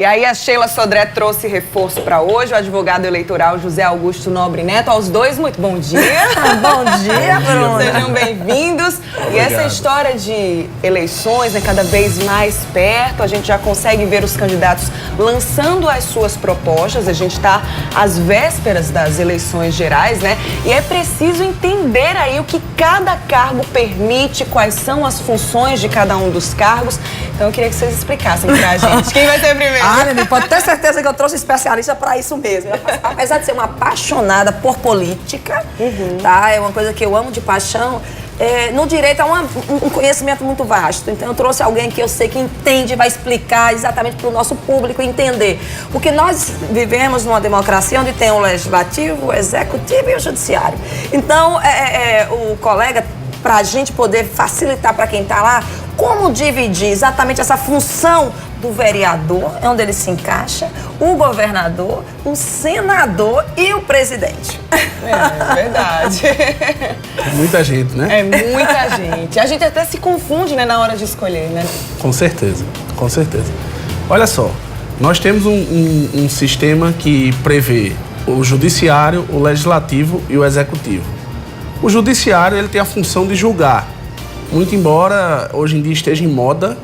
E aí a Sheila Sodré trouxe reforço para hoje, o advogado eleitoral José Augusto Nobre Neto. Aos dois, muito bom dia. Bom dia, Bruna. Sejam bem-vindos. E essa história de eleições, né, cada vez mais perto, a gente já consegue ver os candidatos lançando as suas propostas. A gente está às vésperas das eleições gerais, né? E é preciso entender aí o que cada cargo permite, quais são as funções de cada um dos cargos. Então eu queria que vocês explicassem pra gente. Quem vai ser primeiro? Nenê, pode ter certeza que eu trouxe especialista para isso mesmo. Apesar de ser uma apaixonada por política, tá? É uma coisa que eu amo de paixão. No direito é um conhecimento muito vasto. Então eu trouxe alguém que eu sei que entende, vai explicar exatamente para o nosso público entender. Porque nós vivemos numa democracia onde tem o legislativo, o executivo e o judiciário. Então o colega, para a gente poder facilitar para quem está lá, como dividir exatamente essa função do vereador, é onde ele se encaixa, o governador, o senador e o presidente. É verdade. É muita gente, né? É muita gente. A gente até se confunde, né, na hora de escolher, né? Com certeza, com certeza. Olha só, nós temos um sistema que prevê o judiciário, o legislativo e o executivo. O judiciário, ele tem a função de julgar. Muito embora hoje em dia esteja em moda,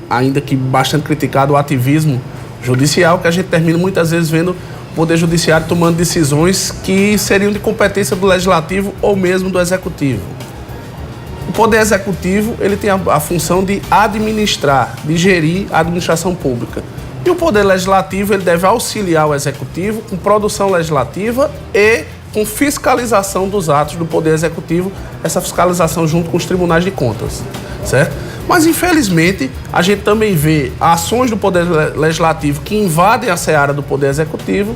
ainda que bastante criticado, o ativismo judicial, que a gente termina muitas vezes vendo o Poder Judiciário tomando decisões que seriam de competência do Legislativo ou mesmo do Executivo. O Poder Executivo, ele tem a função de administrar, de gerir a administração pública. E o Poder Legislativo, ele deve auxiliar o Executivo com produção legislativa e com fiscalização dos atos do Poder Executivo, essa fiscalização junto com os tribunais de contas, certo? Mas, infelizmente, a gente também vê ações do Poder Legislativo que invadem a seara do Poder Executivo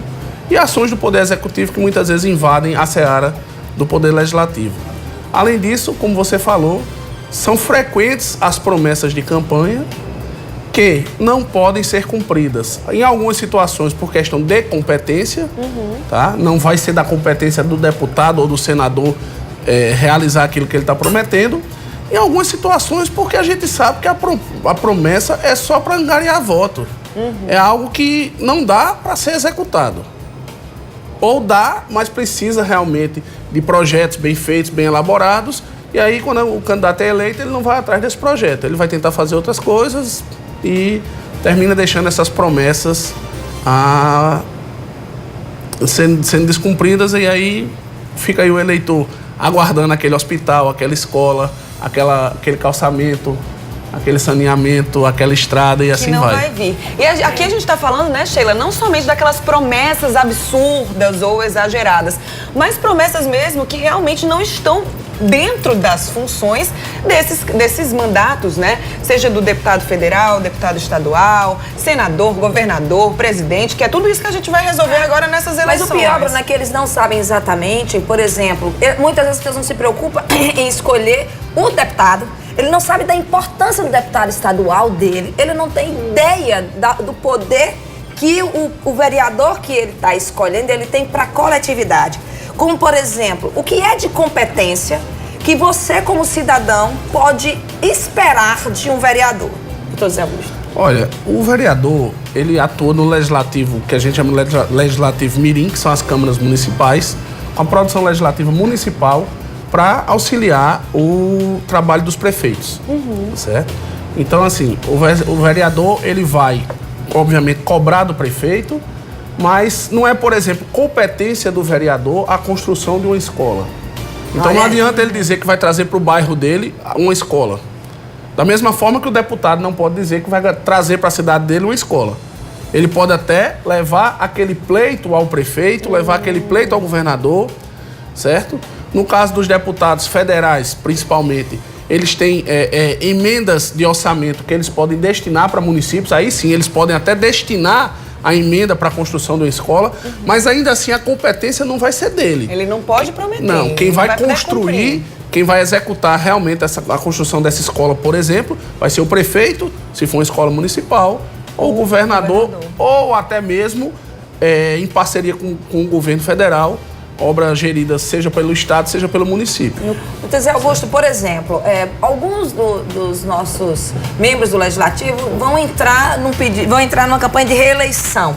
e ações do Poder Executivo que muitas vezes invadem a seara do Poder Legislativo. Além disso, como você falou, são frequentes as promessas de campanha que não podem ser cumpridas. Em algumas situações, por questão de competência, tá? Não vai ser da competência do deputado ou do senador realizar aquilo que ele está prometendo. Em algumas situações, porque a gente sabe que a promessa é só para angariar voto. É algo que não dá para ser executado. Ou dá, mas precisa realmente de projetos bem feitos, bem elaborados. E aí, quando o candidato é eleito, ele não vai atrás desse projeto. Ele vai tentar fazer outras coisas e termina deixando essas promessas sendo descumpridas. E aí fica aí o eleitor aguardando aquele hospital, aquela escola, aquele calçamento, aquele saneamento, aquela estrada e assim vai. Que não vai vir. E aqui a gente está falando, né, Sheila, não somente daquelas promessas absurdas ou exageradas, mas promessas mesmo que realmente não estão dentro das funções desses mandatos, né? Seja do deputado federal, deputado estadual, senador, governador, presidente, que é tudo isso que a gente vai resolver agora nessas eleições. Mas o pior, Bruno, é que eles não sabem exatamente, por exemplo, muitas vezes as pessoas não se preocupam em escolher o deputado. Ele não sabe da importância do deputado estadual dele, ele não tem ideia do poder que o vereador que ele está escolhendo, ele tem para a coletividade. Como, por exemplo, o que é de competência que você, como cidadão, pode esperar de um vereador? Doutor José Augusto. Olha, o vereador, ele atua no legislativo, que a gente chama de legislativo mirim, que são as câmaras municipais, com a produção legislativa municipal, para auxiliar o trabalho dos prefeitos, certo? Então, assim, o vereador, ele vai, obviamente, cobrar do prefeito, mas não é, por exemplo, competência do vereador a construção de uma escola. Então não adianta ele dizer que vai trazer para o bairro dele uma escola. Da mesma forma que o deputado não pode dizer que vai trazer para a cidade dele uma escola. Ele pode até levar aquele pleito ao prefeito, levar aquele pleito ao governador, certo? No caso dos deputados federais, principalmente, eles têm emendas de orçamento que eles podem destinar para municípios. Aí sim, eles podem até destinar a emenda para a construção de uma escola, mas ainda assim a competência não vai ser dele. Ele não pode prometer. Não, quem vai construir, quem vai executar realmente a construção dessa escola, por exemplo, vai ser o prefeito, se for uma escola municipal, ou o governador, ou até mesmo em parceria com o governo federal, obra gerida seja pelo Estado, seja pelo município. Então, Zé Augusto, por exemplo, alguns dos nossos membros do Legislativo vão entrar numa campanha de reeleição.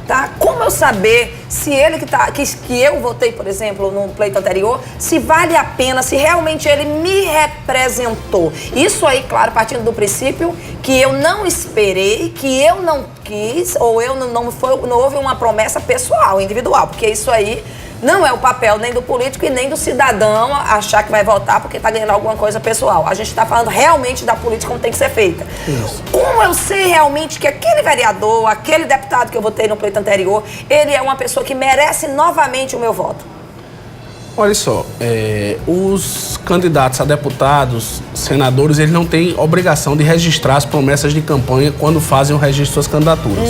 Tá? Como eu saber se ele que eu votei, por exemplo, no pleito anterior, se vale a pena, se realmente ele me representou? Isso aí, claro, partindo do princípio que eu não esperei, que eu não quis, ou não houve uma promessa pessoal, individual, porque isso aí não é o papel nem do político e nem do cidadão achar que vai votar porque está ganhando alguma coisa pessoal. A gente está falando realmente da política como tem que ser feita. Isso. Como eu sei realmente que aquele vereador, aquele deputado que eu votei no pleito anterior, ele é uma pessoa que merece novamente o meu voto? Olha só, os candidatos a deputados, senadores, eles não têm obrigação de registrar as promessas de campanha quando fazem o registro de suas candidaturas.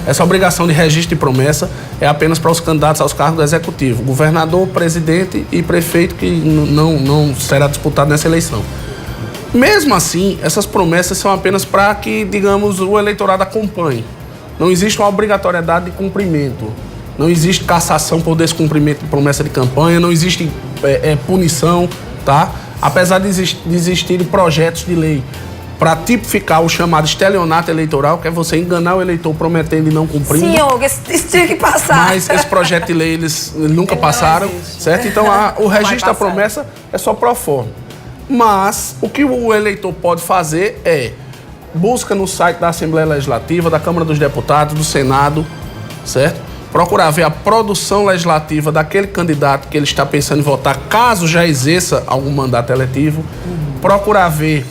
Essa obrigação de registro de promessa é apenas para os candidatos aos cargos do Executivo, governador, presidente e prefeito, que não será disputado nessa eleição. Mesmo assim, essas promessas são apenas para que, digamos, o eleitorado acompanhe. Não existe uma obrigatoriedade de cumprimento. Não existe cassação por descumprimento de promessa de campanha, não existe punição, tá? Apesar de existirem projetos de lei para tipificar o chamado estelionato eleitoral, que é você enganar o eleitor prometendo e não cumprindo. Sim, Olga, isso tinha que passar. Mas esse projeto de lei eles nunca passaram, certo? Então o registro da promessa é só pro forma. Mas o que o eleitor pode fazer busca no site da Assembleia Legislativa, da Câmara dos Deputados, do Senado, certo? Procurar ver a produção legislativa daquele candidato que ele está pensando em votar, caso já exerça algum mandato eletivo. Procurar ver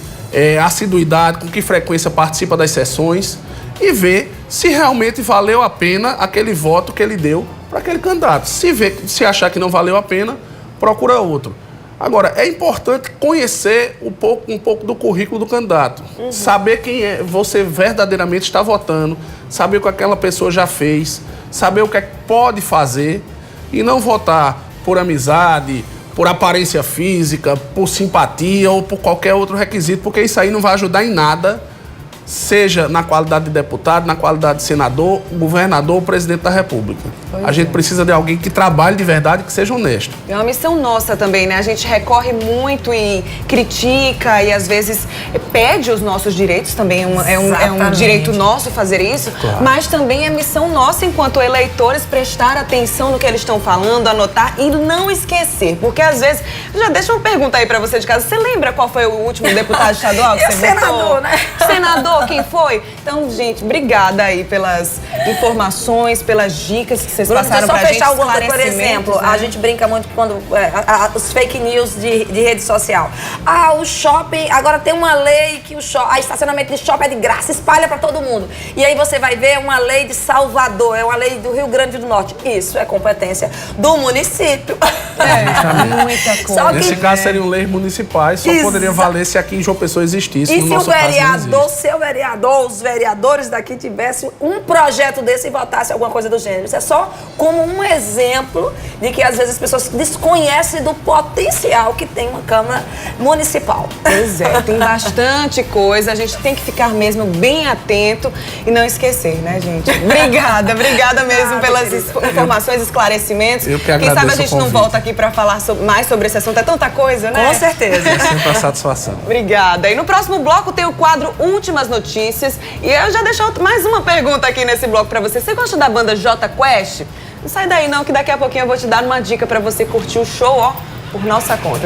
a assiduidade, com que frequência participa das sessões e ver se realmente valeu a pena aquele voto que ele deu para aquele candidato. Se achar que não valeu a pena, procura outro. Agora, é importante conhecer um pouco do currículo do candidato. Saber quem você verdadeiramente está votando, saber o que aquela pessoa já fez, saber o que é que pode fazer e não votar por amizade, por aparência física, por simpatia ou por qualquer outro requisito, porque isso aí não vai ajudar em nada, seja na qualidade de deputado, na qualidade de senador, governador ou presidente da República. A gente precisa de alguém que trabalhe de verdade e que seja honesto. É uma missão nossa também, né? A gente recorre muito e critica e às vezes pede os nossos direitos, também é um direito nosso fazer isso, claro. Mas também é missão nossa enquanto eleitores prestar atenção no que eles estão falando, anotar e não esquecer, porque às vezes, já deixa uma pergunta aí pra você de casa, você lembra qual foi o último deputado estadual que você votou? Senador, né? Senador, quem foi? Então, gente, obrigada aí pelas informações, pelas dicas que vocês passaram pra gente. Só fechar alguma coisa, por exemplo, né? A gente brinca muito quando os fake news de rede social. O shopping, agora tem uma lei que o estacionamento de shopping é de graça, espalha pra todo mundo. E aí você vai ver uma lei de Salvador, é uma lei do Rio Grande do Norte. Isso é competência do município. Muita coisa. Nesse caso seriam leis municipais, só poderia valer se aqui em João Pessoa existisse. E se o vereador, os vereadores daqui tivessem um projeto desse e votassem alguma coisa do gênero. Isso é só como um exemplo de que às vezes as pessoas desconhecem do potencial que tem uma Câmara Municipal. Pois é, tem bastante coisa, a gente tem que ficar mesmo bem atento e não esquecer, né, gente? Obrigada mesmo pelas informações, esclarecimentos. Eu que agradeço. Quem sabe a gente não volta aqui para falar mais sobre esse assunto, é tanta coisa, né? Com certeza. É sempre a satisfação. Obrigada. E no próximo bloco tem o quadro Últimas Notícias. E eu já deixo mais uma pergunta aqui nesse bloco pra você. Você gosta da banda Jota Quest? Não sai daí não, que daqui a pouquinho eu vou te dar uma dica pra você curtir o show, por nossa conta.